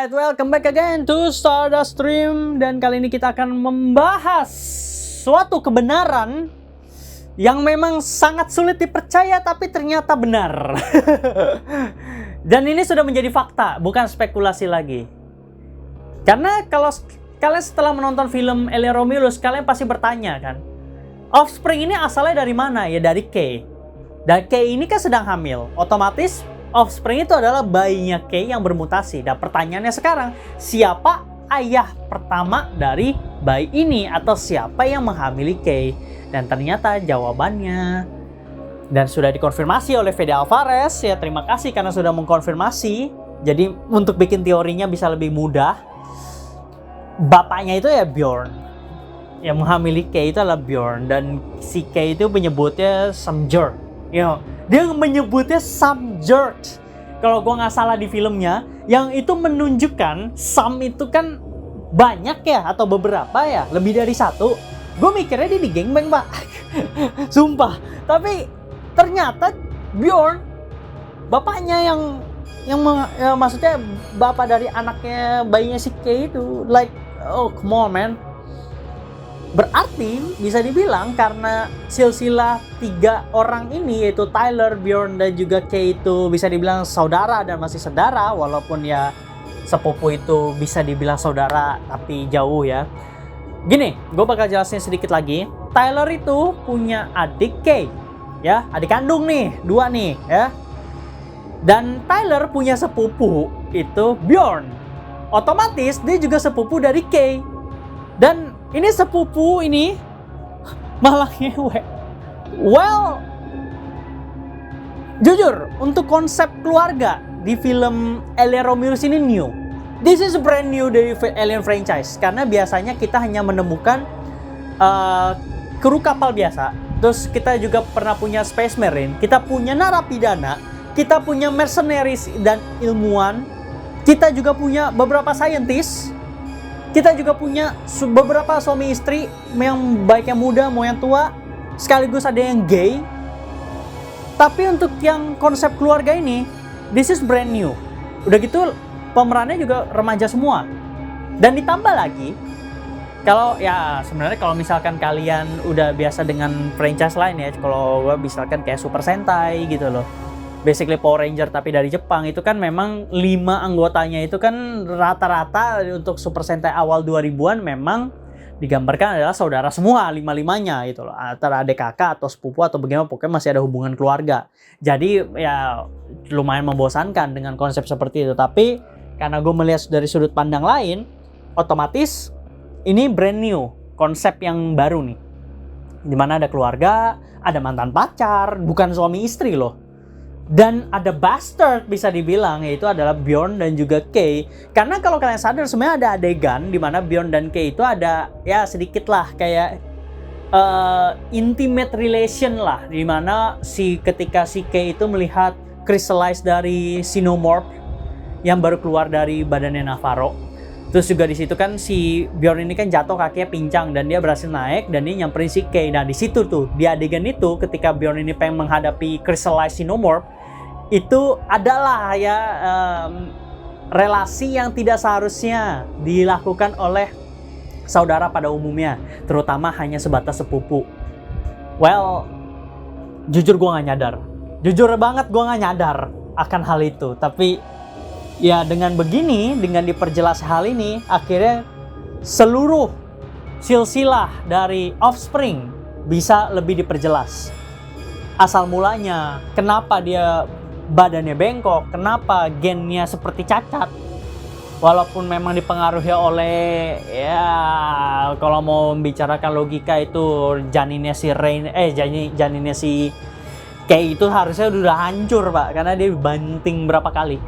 Alright, welcome back again to Stardust Stream. Dan kali ini kita akan membahas suatu kebenaran yang memang sangat sulit dipercaya tapi ternyata benar. Dan ini sudah menjadi fakta, bukan spekulasi lagi. Karena kalau kalian setelah menonton film Elia Romulus, kalian pasti bertanya kan, Offspring ini asalnya dari mana? Ya dari Kay. Dan Kay ini kan sedang hamil, otomatis Offspring itu adalah bayinya Kay yang bermutasi. Dan pertanyaannya sekarang, siapa ayah pertama dari bayi ini? Atau siapa yang menghamili Kay? Dan ternyata jawabannya, dan sudah dikonfirmasi oleh Fede Alvarez. Ya terima kasih karena sudah mengkonfirmasi. Jadi untuk bikin teorinya bisa lebih mudah, bapaknya itu ya Bjorn. Yang menghamili Kay itu adalah Bjorn. Dan si Kay itu menyebutnya Samjord. Dia menyebutnya Samjord. Kalau gue nggak salah di filmnya, yang itu menunjukkan Sam itu kan banyak ya, atau beberapa ya, lebih dari satu. Gue mikirnya dia di gangbang, Pak. Sumpah. Tapi ternyata Bjorn, bapaknya yang maksudnya bapak dari anaknya, bayinya si Kay itu. Like, oh come on man. Berarti bisa dibilang karena silsilah 3 orang ini, yaitu Tyler, Bjorn, dan juga Kay itu bisa dibilang saudara dan masih saudara. Walaupun ya sepupu itu bisa dibilang saudara tapi jauh ya. Gini, gue bakal jelasin sedikit lagi. Tyler itu punya adik Kay, ya, adik kandung nih, 2 nih ya. Dan Tyler punya sepupu itu Bjorn. Otomatis dia juga sepupu dari Kay. Dan ini sepupu ini malah ngewe. Well, jujur, untuk konsep keluarga di film Elia Romulus ini new. This is brand new dari Alien franchise. Karena biasanya kita hanya menemukan kru kapal biasa. Terus kita juga pernah punya Space Marine. Kita punya narapidana. Kita punya mercenaries dan ilmuwan. Kita juga punya beberapa scientist. Kita juga punya beberapa suami istri, yang baik yang muda mau yang tua, sekaligus ada yang gay. Tapi untuk yang konsep keluarga ini, this is brand new. Udah gitu pemerannya juga remaja semua. Dan ditambah lagi, kalau ya sebenarnya kalau misalkan kalian udah biasa dengan franchise lain ya, kalau gue misalkan kayak Super Sentai gitu loh, basically Power Ranger tapi dari Jepang, itu kan memang 5 anggotanya itu kan rata-rata untuk Super Sentai awal 2000-an memang digambarkan adalah saudara semua, 5-5-nya gitu loh. Antara adik kakak atau sepupu atau bagaimana, pokoknya masih ada hubungan keluarga. Jadi ya lumayan membosankan dengan konsep seperti itu. Tapi karena gue melihat dari sudut pandang lain, otomatis ini brand new, konsep yang baru nih. Dimana ada keluarga, ada mantan pacar, bukan suami istri loh. Dan ada bastard bisa dibilang, yaitu adalah Bjorn dan juga Kay. Karena kalau kalian sadar sebenarnya ada adegan di mana Bjorn dan Kay itu ada ya sedikit lah kayak intimate relation lah, di mana ketika si Kay itu melihat crystallize dari Xenomorph yang baru keluar dari badannya Navarro. Terus juga di situ kan si Bjorn ini kan jatuh, kakinya pincang, dan dia berhasil naik dan dia nyamperin si Kay. Nah di situ tuh, di adegan itu ketika Bjorn ini pengen menghadapi crystallized Xenomorph, itu adalah ya relasi yang tidak seharusnya dilakukan oleh saudara pada umumnya, terutama hanya sebatas sepupu. Well, jujur gue nggak nyadar, jujur banget gue nggak nyadar akan hal itu. Tapi ya dengan begini, dengan diperjelas hal ini, akhirnya seluruh silsilah dari Offspring bisa lebih diperjelas. Asal mulanya, kenapa dia badannya bengkok, kenapa gennya seperti cacat. Walaupun memang dipengaruhi oleh, ya kalau mau membicarakan logika itu janinnya si janinnya si Kay itu harusnya udah hancur Pak, karena dia banting berapa kali.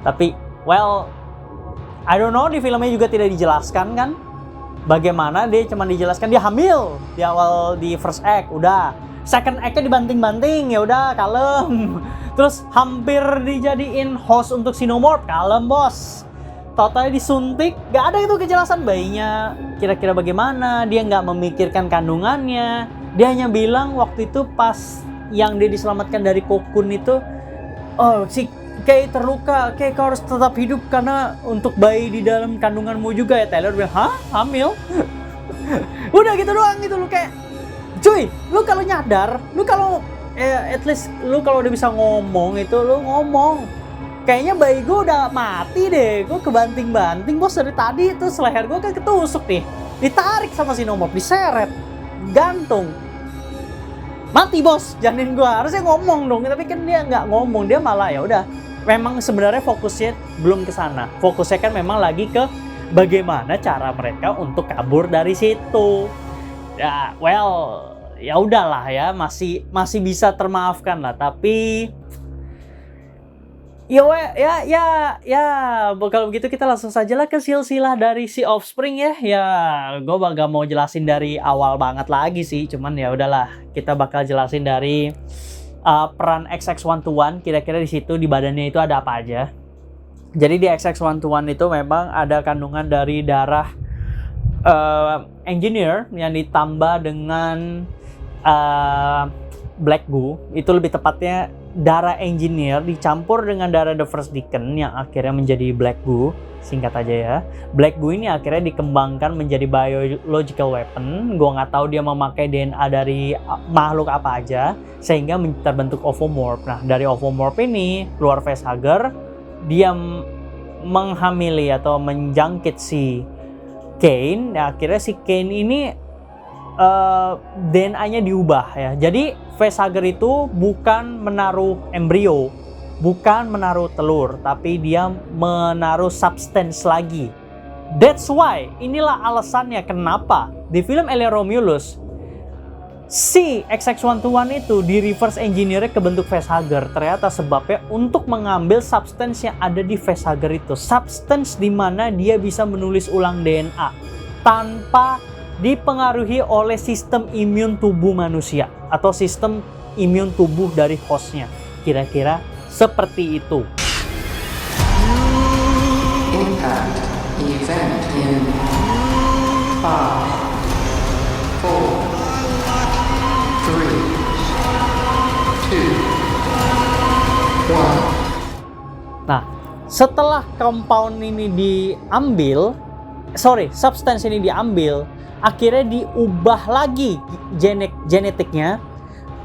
Tapi well, I don't know, di filmnya juga tidak dijelaskan kan bagaimana. Dia cuma dijelaskan dia hamil di awal, di first act. Udah second act-nya dibanting-banting, ya udah kalem. Terus hampir dijadiin host untuk Xenomorph, kalem bos. Totalnya disuntik, gak ada itu kejelasan bayinya kira-kira bagaimana. Dia nggak memikirkan kandungannya. Dia hanya bilang waktu itu pas yang dia diselamatkan dari kokun itu, oh si Kay terluka, Kay kau harus tetap hidup karena untuk bayi di dalam kandunganmu juga ya. Taylor bilang, hah? Hamil? Udah gitu doang gitu, lu kayak, cuy, lu kalau nyadar, lu kalau at least lu kalau udah bisa ngomong itu, lu ngomong. Kayaknya bayi gue udah mati deh, gue kebanting-banting bos dari tadi, terus leher gue kan ketusuk nih, ditarik sama Xenomorph, diseret, gantung. Mati bos, janin gue, harusnya ngomong dong, tapi kan dia nggak ngomong, dia malah ya udah. Memang sebenarnya fokusnya belum ke sana. Fokusnya kan memang lagi ke bagaimana cara mereka untuk kabur dari situ. Ya, well, ya udahlah ya, masih bisa termaafkan lah. Tapi kalau begitu kita langsung saja lah ke silsilah dari si Offspring ya. Ya, gue gak mau jelasin dari awal banget lagi sih. Cuman ya udahlah, kita bakal jelasin dari peran XX121, kira-kira di situ di badannya itu ada apa aja. Jadi di XX121 itu memang ada kandungan dari darah engineer yang ditambah dengan black goo. Itu lebih tepatnya darah engineer dicampur dengan darah The First Deacon yang akhirnya menjadi black goo. Singkat aja ya, black goo ini akhirnya dikembangkan menjadi biological weapon. Gue nggak tahu dia memakai DNA dari makhluk apa aja sehingga terbentuk ovomorph. Nah, dari ovomorph ini keluar facehugger, dia menghamili atau menjangkit si Kane. Nah, akhirnya si Kane ini DNA-nya diubah ya. Jadi facehugger itu bukan menaruh embrio, bukan menaruh telur, tapi dia menaruh substance lagi. That's why, inilah alasannya kenapa di film Alien Romulus si XX121 itu di reverse engineer ke bentuk facehugger. Ternyata sebabnya untuk mengambil substance yang ada di facehugger itu, substance di mana dia bisa menulis ulang DNA tanpa dipengaruhi oleh sistem imun tubuh manusia atau sistem imun tubuh dari hostnya. Kira-kira seperti itu. Impact event in 5, 4, 3, 2, 1. Nah, setelah compound ini diambil, substance ini diambil, akhirnya diubah lagi genetiknya,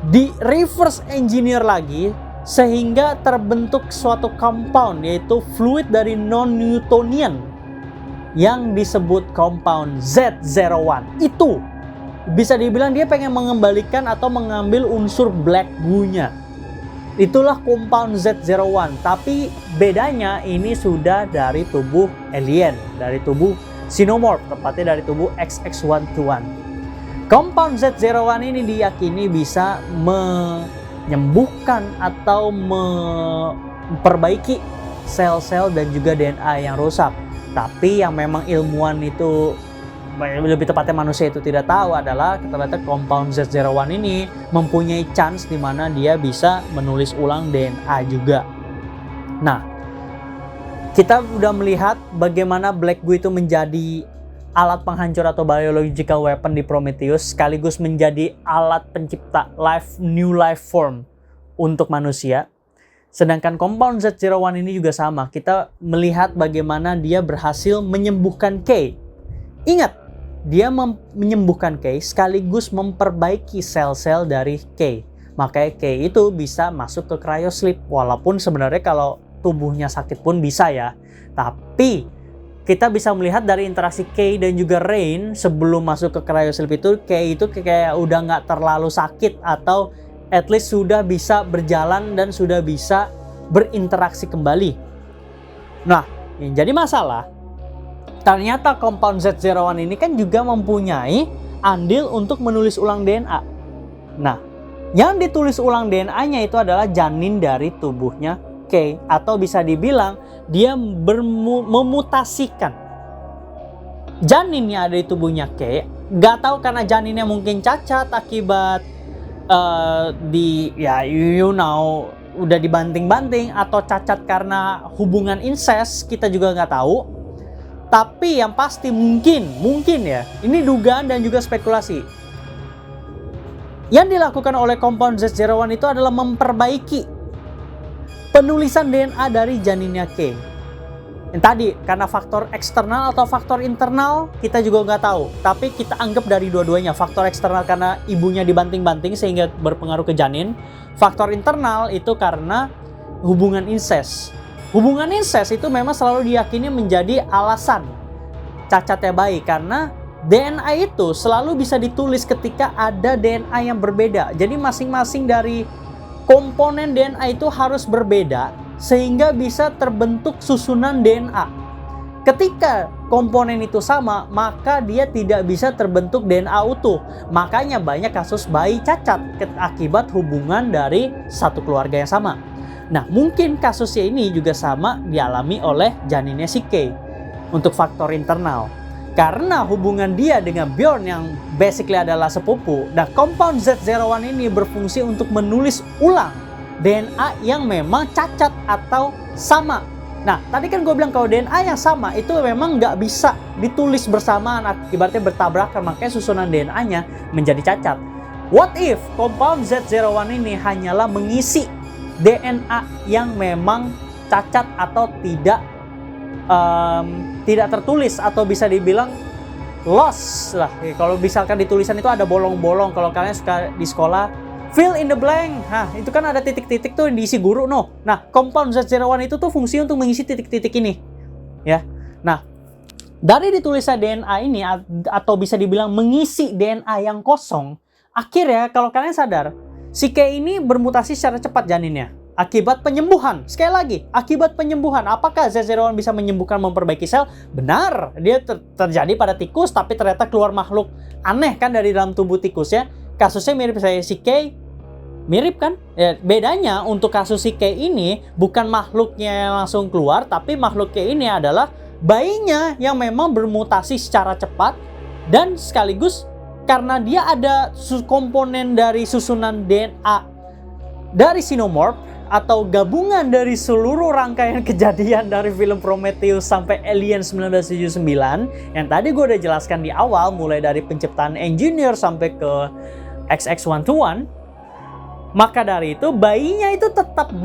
di reverse engineer lagi, sehingga terbentuk suatu compound yaitu fluid dari non-Newtonian yang disebut compound Z01. Itu bisa dibilang dia pengen mengembalikan atau mengambil unsur black goo-nya. Itulah compound Z01, tapi bedanya ini sudah dari tubuh alien, dari tubuh Xenomorph, tepatnya dari tubuh XX121. Compound Z01 ini diyakini bisa menyembuhkan atau memperbaiki sel-sel dan juga DNA yang rusak. Tapi yang memang ilmuwan itu, lebih tepatnya manusia itu tidak tahu adalah ternyata compound Z01 ini mempunyai chance di mana dia bisa menulis ulang DNA juga. Nah, kita udah melihat bagaimana Black Goo itu menjadi alat penghancur atau biological weapon di Prometheus, sekaligus menjadi alat pencipta new life form untuk manusia. Sedangkan compound Z01 ini juga sama. Kita melihat bagaimana dia berhasil menyembuhkan Kay. Ingat, dia menyembuhkan Kay sekaligus memperbaiki sel-sel dari Kay. Makanya Kay itu bisa masuk ke cryosleep. Walaupun sebenarnya kalau tubuhnya sakit pun bisa ya. Tapi kita bisa melihat dari interaksi Kay dan juga Rain sebelum masuk ke cryosleep itu, Kay itu kayak udah nggak terlalu sakit atau at least sudah bisa berjalan dan sudah bisa berinteraksi kembali. Nah, yang jadi masalah, ternyata compound Z01 ini kan juga mempunyai andil untuk menulis ulang DNA. Nah, yang ditulis ulang DNA-nya itu adalah janin dari tubuhnya Kay, atau bisa dibilang dia memutasikan janinnya ada di tubuhnya Kay. Gak tahu karena janinnya mungkin cacat akibat udah dibanting-banting, atau cacat karena hubungan incest, kita juga nggak tahu. Tapi yang pasti mungkin ya, ini dugaan dan juga spekulasi. Yang dilakukan oleh compound Z01 itu adalah memperbaiki penulisan DNA dari janinnya K. Yang tadi, karena faktor eksternal atau faktor internal, kita juga nggak tahu. Tapi kita anggap dari dua-duanya. Faktor eksternal karena ibunya dibanting-banting sehingga berpengaruh ke janin. Faktor internal itu karena hubungan incest. Hubungan incest itu memang selalu diyakini menjadi alasan cacatnya bayi. Karena DNA itu selalu bisa ditulis ketika ada DNA yang berbeda. Jadi masing-masing dari komponen DNA itu harus berbeda sehingga bisa terbentuk susunan DNA. Ketika komponen itu sama, maka dia tidak bisa terbentuk DNA utuh. Makanya banyak kasus bayi cacat akibat hubungan dari satu keluarga yang sama. Nah, mungkin kasusnya ini juga sama dialami oleh janinnya si K untuk faktor internal. Karena hubungan dia dengan Bjorn yang basically adalah sepupu, nah compound Z01 ini berfungsi untuk menulis ulang DNA yang memang cacat atau sama. Nah, tadi kan gue bilang kalau DNA yang sama itu memang nggak bisa ditulis bersamaan, akibatnya bertabrakan, makanya susunan DNA-nya menjadi cacat. What if compound Z01 ini hanyalah mengisi DNA yang memang cacat atau tidak tertulis atau bisa dibilang lost lah. Kalau misalkan di tulisan itu ada bolong-bolong, kalau kalian suka di sekolah fill in the blank, nah itu kan ada titik-titik tuh yang diisi guru no. Nah, compound Z01 itu tuh fungsi untuk mengisi titik-titik ini, ya. Nah, dari ditulisnya DNA ini atau bisa dibilang mengisi DNA yang kosong, akhirnya kalau kalian sadar, si K ini bermutasi secara cepat janinnya akibat penyembuhan. Sekali lagi, akibat penyembuhan. Apakah Z01 bisa menyembuhkan, memperbaiki sel? Benar, dia terjadi pada tikus, tapi ternyata keluar makhluk aneh kan dari dalam tubuh tikusnya. Kasusnya mirip saya si K. Mirip kan? Ya, bedanya untuk kasus si K ini bukan makhluknya yang langsung keluar, tapi makhluk K ini adalah bayinya yang memang bermutasi secara cepat dan sekaligus karena dia ada komponen dari susunan DNA dari Xenomorph atau gabungan dari seluruh rangkaian kejadian dari film Prometheus sampai Alien 1979 yang tadi gue udah jelaskan di awal, mulai dari penciptaan engineer sampai ke XX-121. Maka dari itu bayinya itu tetap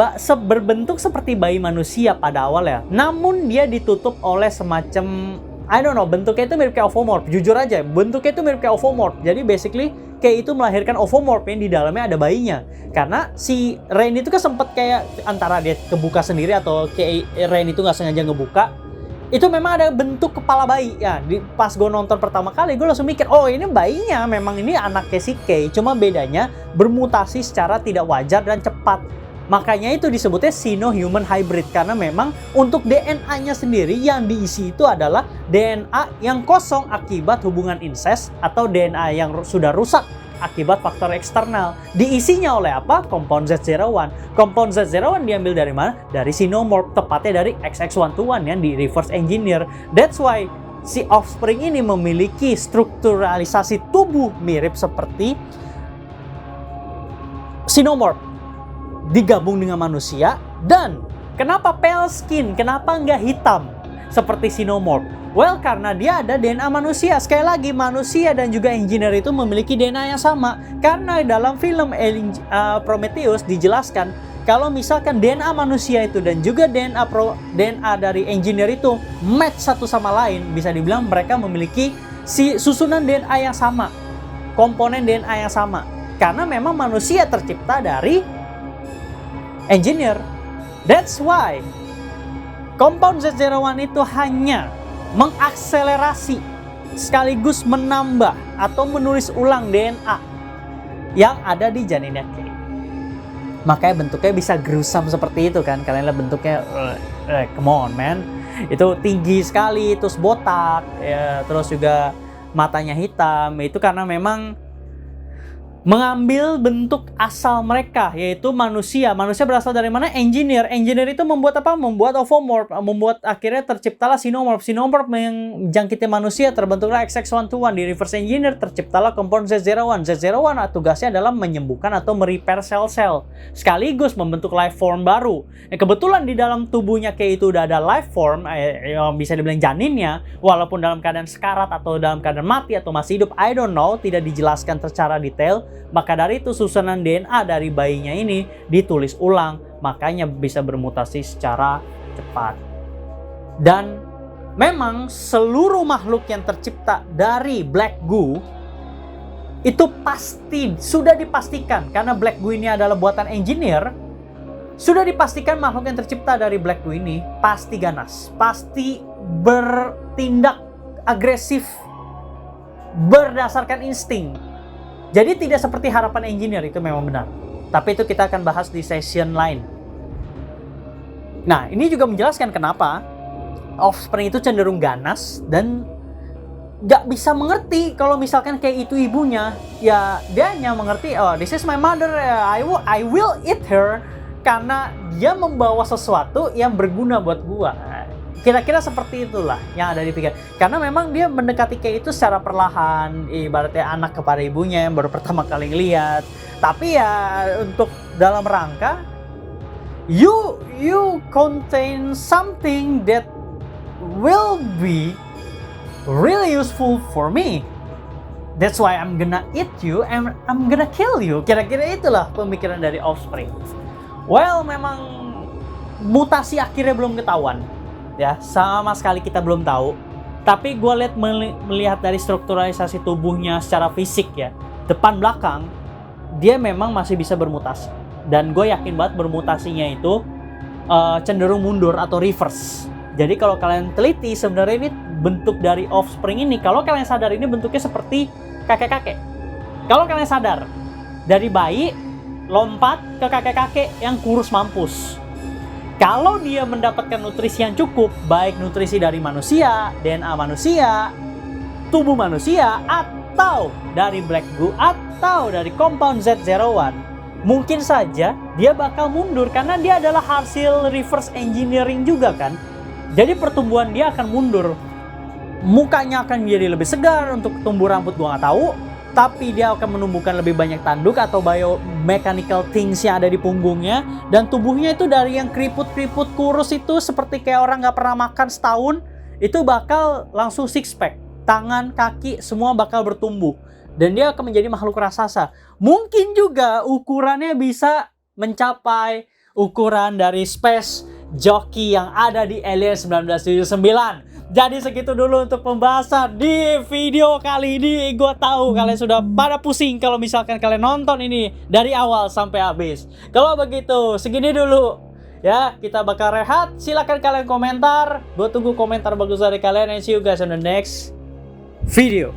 berbentuk seperti bayi manusia pada awalnya. Namun dia ditutup oleh semacam, I don't know, bentuknya itu mirip kayak ovomorph. Jujur aja, bentuknya itu mirip kayak ovomorph. Jadi basically kayak itu melahirkan ovomorph yang di dalamnya ada bayinya. Karena si Rain itu kan sempat kayak antara dia kebuka sendiri atau kayak Rain itu nggak sengaja ngebuka. Itu memang ada bentuk kepala bayi ya. Pas gue nonton pertama kali gue langsung mikir, oh ini bayinya memang ini anaknya si K, cuma bedanya bermutasi secara tidak wajar dan cepat. Makanya itu disebutnya Sino-Human Hybrid, karena memang untuk DNA-nya sendiri yang diisi itu adalah DNA yang kosong akibat hubungan incest atau DNA yang sudah rusak akibat faktor eksternal. Diisinya oleh apa? Compound Z01. Compound Z01 diambil dari mana? Dari Xenomorph, tepatnya dari XX-121 yang di reverse engineer. That's why si offspring ini memiliki strukturalisasi tubuh mirip seperti Xenomorph digabung dengan manusia. Dan kenapa pale skin? Kenapa nggak hitam seperti Xenomorph? Well, karena dia ada DNA manusia. Sekali lagi, manusia dan juga engineer itu memiliki DNA yang sama. Karena dalam film Prometheus dijelaskan kalau misalkan DNA manusia itu dan juga DNA dari engineer itu match satu sama lain, bisa dibilang mereka memiliki susunan DNA yang sama, komponen DNA yang sama. Karena memang manusia tercipta dari engineer. That's why compound Z01 itu hanya mengakselerasi sekaligus menambah atau menulis ulang DNA yang ada di janinnya K. Makanya bentuknya bisa gruesome seperti itu kan. Kalian lihat bentuknya, come on man, itu tinggi sekali, terus botak, ya, terus juga matanya hitam. Itu karena memang mengambil bentuk asal mereka, yaitu manusia. Manusia berasal dari mana? Engineer. Engineer itu membuat apa? Membuat ovomorph. Membuat akhirnya terciptalah Xenomorph. Xenomorph yang menjangkiti manusia, terbentuklah XX-121. Di reverse engineer terciptalah compound Z01. Z01 tugasnya adalah menyembuhkan atau merepair sel-sel, sekaligus membentuk life form baru. Kebetulan di dalam tubuhnya kayak itu udah ada life form, yang bisa dibilang janinnya, walaupun dalam keadaan sekarat atau dalam keadaan mati atau masih hidup, I don't know, tidak dijelaskan secara detail. Maka dari itu susunan DNA dari bayinya ini ditulis ulang makanya bisa bermutasi secara cepat. Dan memang seluruh makhluk yang tercipta dari Black Goo itu pasti sudah dipastikan, karena Black Goo ini adalah buatan engineer, sudah dipastikan makhluk yang tercipta dari Black Goo ini pasti ganas, pasti bertindak agresif berdasarkan insting. Jadi tidak seperti harapan engineer, itu memang benar. Tapi itu kita akan bahas di session lain. Nah, ini juga menjelaskan kenapa Offspring itu cenderung ganas dan gak bisa mengerti kalau misalkan kayak itu ibunya. Ya, dia hanya mengerti, oh this is my mother, I will eat her, karena dia membawa sesuatu yang berguna buat gua. Kira-kira seperti itulah yang ada di pikiran. Karena memang dia mendekati kayak itu secara perlahan, ibaratnya anak kepada ibunya yang baru pertama kali ngeliat. Tapi ya untuk dalam rangka you contain something that will be really useful for me. That's why I'm gonna eat you and I'm gonna kill you. Kira-kira itulah pemikiran dari Offspring. Well, memang mutasi akhirnya belum ketahuan. Ya, sama sekali kita belum tahu. Tapi gue melihat dari strukturalisasi tubuhnya secara fisik ya, depan belakang, dia memang masih bisa bermutasi. Dan gue yakin banget bermutasinya itu cenderung mundur atau reverse. Jadi kalau kalian teliti, sebenarnya ini bentuk dari Offspring ini, kalau kalian sadar ini bentuknya seperti kakek-kakek. Kalau kalian sadar, dari bayi lompat ke kakek-kakek yang kurus mampus. Kalau dia mendapatkan nutrisi yang cukup, baik nutrisi dari manusia, DNA manusia, tubuh manusia, atau dari Black Goo, atau dari compound Z01, mungkin saja dia bakal mundur karena dia adalah hasil reverse engineering juga kan. Jadi pertumbuhan dia akan mundur. Mukanya akan menjadi lebih segar, untuk tumbuh rambut gua nggak tahu, tapi dia akan menumbuhkan lebih banyak tanduk atau biomechanical things yang ada di punggungnya, dan tubuhnya itu dari yang keriput-keriput kurus itu seperti kayak orang nggak pernah makan setahun, itu bakal langsung six pack, tangan, kaki, semua bakal bertumbuh, dan dia akan menjadi makhluk raksasa. Mungkin juga ukurannya bisa mencapai ukuran dari Space Jockey yang ada di Alien 1979. Jadi segitu dulu untuk pembahasan di video kali ini. Gue tahu kalian sudah pada pusing kalau misalkan kalian nonton ini dari awal sampai habis. Kalau begitu, segini dulu ya, kita bakal rehat. Silakan kalian komentar. Gue tunggu komentar bagus dari kalian, and see you guys on the next video.